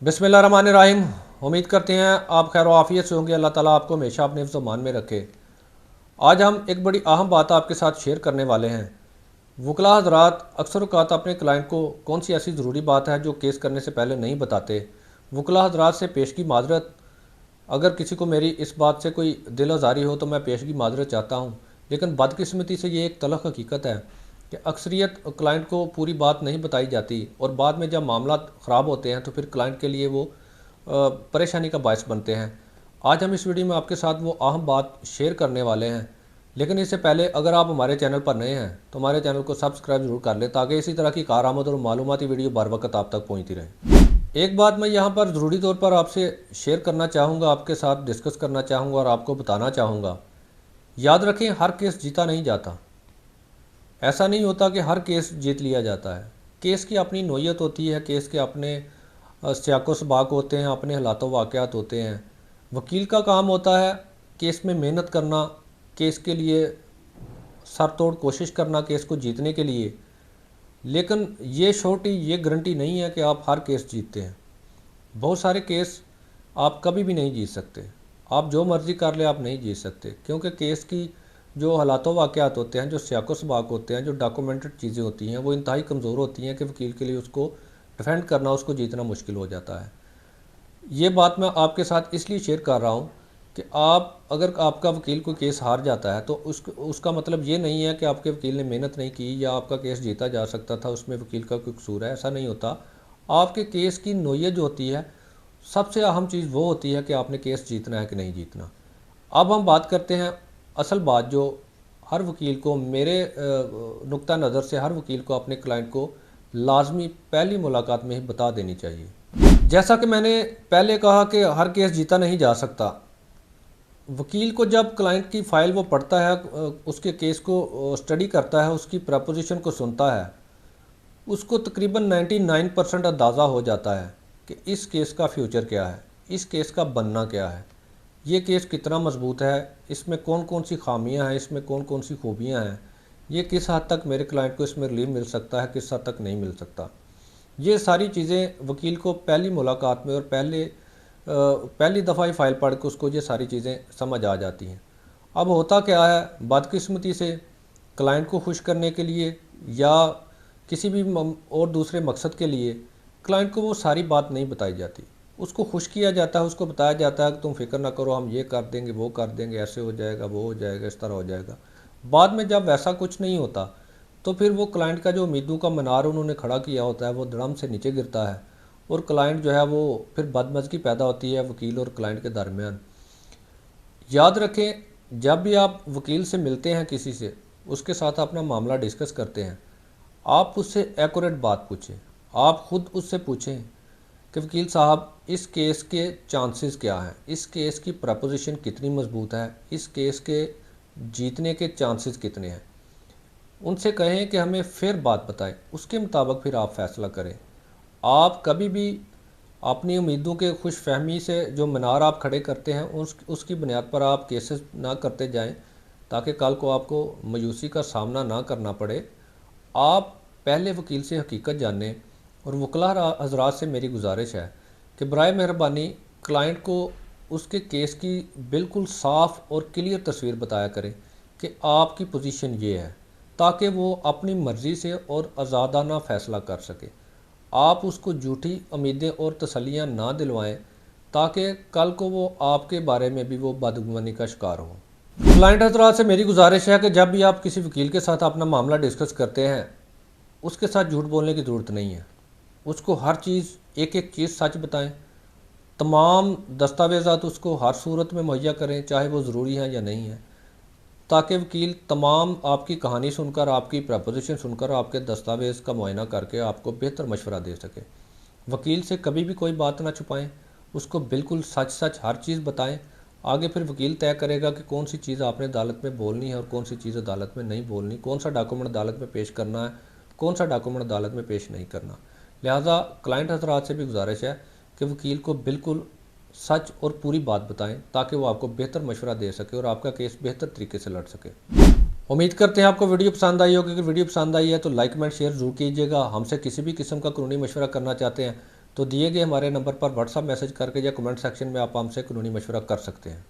बिस्मिल्लाहिर्रहमानिर्रहीम। उम्मीद करते हैं आप खैर आफियत से होंगे। अल्लाह ताला आपको हमेशा अपने हिफ्ज़ मान में रखे। आज हम एक बड़ी अहम बात आपके साथ शेयर करने वाले हैं। वकला हज़रात अक्सर औक़ात अपने क्लाइंट को कौन सी ऐसी ज़रूरी बात है जो केस करने से पहले नहीं बताते। वकला हज़रात से पेशगी माजरत, अगर किसी को मेरी इस बात से कोई दिल आज़ारी हो तो मैं पेशगी माजरत चाहता हूँ। लेकिन बदकिस्मती से ये एक तलख़ हकीकत है कि अक्सरियत क्लाइंट को पूरी बात नहीं बताई जाती और बाद में जब मामला ख़राब होते हैं तो फिर क्लाइंट के लिए वो परेशानी का बायस बनते हैं। आज हम इस वीडियो में आपके साथ वो अहम बात शेयर करने वाले हैं। लेकिन इससे पहले अगर आप हमारे चैनल पर नए हैं तो हमारे चैनल को सब्सक्राइब जरूर कर लें ताकि इसी तरह की कारआमद और मालूमाती वीडियो बर वक्त आप तक पहुँचती रहे। एक बात मैं यहाँ पर ज़रूरी तौर पर आपसे शेयर करना चाहूँगा, आपके साथ डिस्कस करना चाहूँगा और आपको बताना चाहूँगा। याद रखें, हर केस जीता नहीं जाता। ऐसा नहीं होता कि हर केस जीत लिया जाता है। केस की अपनी नोयत होती है, केस के अपने सियाको सबाक होते हैं, अपने हालातों वाक़यात होते हैं। वकील का काम होता है केस में मेहनत करना, केस के लिए सर तोड़ कोशिश करना केस को जीतने के लिए। लेकिन ये छोटी ये गारंटी नहीं है कि आप हर केस जीतते हैं। बहुत सारे केस आप कभी भी नहीं जीत सकते। आप जो मर्ज़ी कर ले, आप नहीं जीत सकते, क्योंकि केस की जो हालातों वाक़यात होते हैं, जो सियाको सबाक होते हैं, जो डॉक्यूमेंटेड चीज़ें होती हैं, वो इंतहाई कमज़ोर होती हैं कि वकील के लिए उसको डिफेंड करना, उसको जीतना मुश्किल हो जाता है। ये बात मैं आपके साथ इसलिए शेयर कर रहा हूँ कि आप अगर आपका वकील कोई केस हार जाता है तो उसका मतलब ये नहीं है कि आपके वकील ने मेहनत नहीं की या आपका केस जीता जा सकता था, उसमें वकील का कोई कसूर है। ऐसा नहीं होता। आपके केस की नोयत जो होती है, सबसे अहम चीज़ वो होती है कि आपने केस जीतना है कि नहीं जीतना। अब हम बात करते हैं असल बात जो हर वकील को, मेरे नुक्ता नज़र से हर वकील को अपने क्लाइंट को लाजमी पहली मुलाकात में ही बता देनी चाहिए। जैसा कि मैंने पहले कहा कि हर केस जीता नहीं जा सकता। वकील को जब क्लाइंट की फ़ाइल वो पढ़ता है, उसके केस को स्टडी करता है, उसकी प्रपोजिशन को सुनता है, उसको तकरीबन 99% अंदाज़ा हो जाता है कि इस केस का फ्यूचर क्या है, इस केस का बनना क्या है, ये केस कितना मजबूत है, इसमें कौन कौन सी खामियां हैं, इसमें कौन कौन सी खूबियां हैं, ये किस हद तक मेरे क्लाइंट को इसमें रिलीफ मिल सकता है, किस हद तक नहीं मिल सकता। ये सारी चीज़ें वकील को पहली मुलाकात में और पहली दफ़ा ही फ़ाइल पढ़ के उसको ये सारी चीज़ें समझ आ जाती हैं। अब होता क्या है, बदकिस्मती से क्लाइंट को खुश करने के लिए या किसी भी और दूसरे मकसद के लिए क्लाइंट को वो सारी बात नहीं बताई जाती। उसको खुश किया जाता है, उसको बताया जाता है कि तुम फिक्र ना करो, हम ये कर देंगे, वो कर देंगे, ऐसे हो जाएगा, वो हो जाएगा, इस तरह हो जाएगा। बाद में जब वैसा कुछ नहीं होता तो फिर वो क्लाइंट का जो उम्मीदों का मीनार उन्होंने खड़ा किया होता है वो धड़म से नीचे गिरता है और क्लाइंट जो है वो फिर बदमज़गी पैदा होती है वकील और क्लाइंट के दरमियान। याद रखें, जब भी आप वकील से मिलते हैं, किसी से उसके साथ अपना मामला डिस्कस करते हैं, आप उससे एक्यूरेट बात पूछें। आप ख़ुद उससे पूछें कि वकील साहब, इस केस के चांसेस क्या हैं, इस केस की प्रपोजिशन कितनी मजबूत है, इस केस के जीतने के चांसेस कितने हैं। उनसे कहें कि हमें फिर बात बताएं, उसके मुताबिक फिर आप फ़ैसला करें। आप कभी भी अपनी उम्मीदों के खुश फहमी से जो मीनार आप खड़े करते हैं उसकी बुनियाद पर आप केसेस ना करते जाएं ताकि कल को आपको मायूसी का सामना ना करना पड़े। आप पहले वकील से हकीकत जानें। और वकला हज़रात से मेरी गुजारिश है कि बराए मेहरबानी क्लाइंट को उसके केस की बिल्कुल साफ़ और क्लियर तस्वीर बताया करें कि आपकी पोजीशन ये है, ताकि वो अपनी मर्ज़ी से और आज़ादाना फ़ैसला कर सके। आप उसको झूठी उम्मीदें और तसल्लियाँ ना दिलवाएं ताकि कल को वो आपके बारे में भी वो बदगुमानी का शिकार हो। क्लाइंट हज़रात से मेरी गुजारिश है कि जब भी आप किसी वकील के साथ अपना मामला डिस्कस करते हैं, उसके साथ झूठ बोलने की ज़रूरत नहीं है। उसको हर चीज़, एक एक चीज़ सच बताएं। तमाम दस्तावेज़ात उसको हर सूरत में मुहैया करें, चाहे वो ज़रूरी हैं या नहीं है, ताकि वकील तमाम आपकी कहानी सुनकर, आपकी प्रपोजिशन सुनकर, आपके दस्तावेज़ का मुआयना करके आपको बेहतर मशवरा दे सके। वकील से कभी भी कोई बात ना छुपाएं, उसको बिल्कुल सच सच हर चीज़ बताएं। आगे फिर वकील तय करेगा कि कौन सी चीज़ आपने अदालत में बोलनी है और कौन सी चीज़ अदालत में नहीं बोलनी, कौन सा डॉक्यूमेंट अदालत में पेश करना है, कौन सा डॉक्यूमेंट अदालत में पेश नहीं करना। लिहाजा क्लाइंट हज़रात से भी गुजारिश है कि वकील को बिल्कुल सच और पूरी बात बताएं ताकि वो आपको बेहतर मशवरा दे सके और आपका केस बेहतर तरीके से लड़ सके। उम्मीद करते हैं आपको वीडियो पसंद आई होगी। अगर वीडियो पसंद आई है तो लाइक कमेंट शेयर ज़रूर कीजिएगा। हमसे किसी भी किस्म का कानूनी मशवरा करना चाहते हैं तो दिए गए हमारे नंबर पर व्हाट्सअप मैसेज करके या कमेंट सेक्शन में आप हमसे कानूनी मशवरा कर सकते हैं।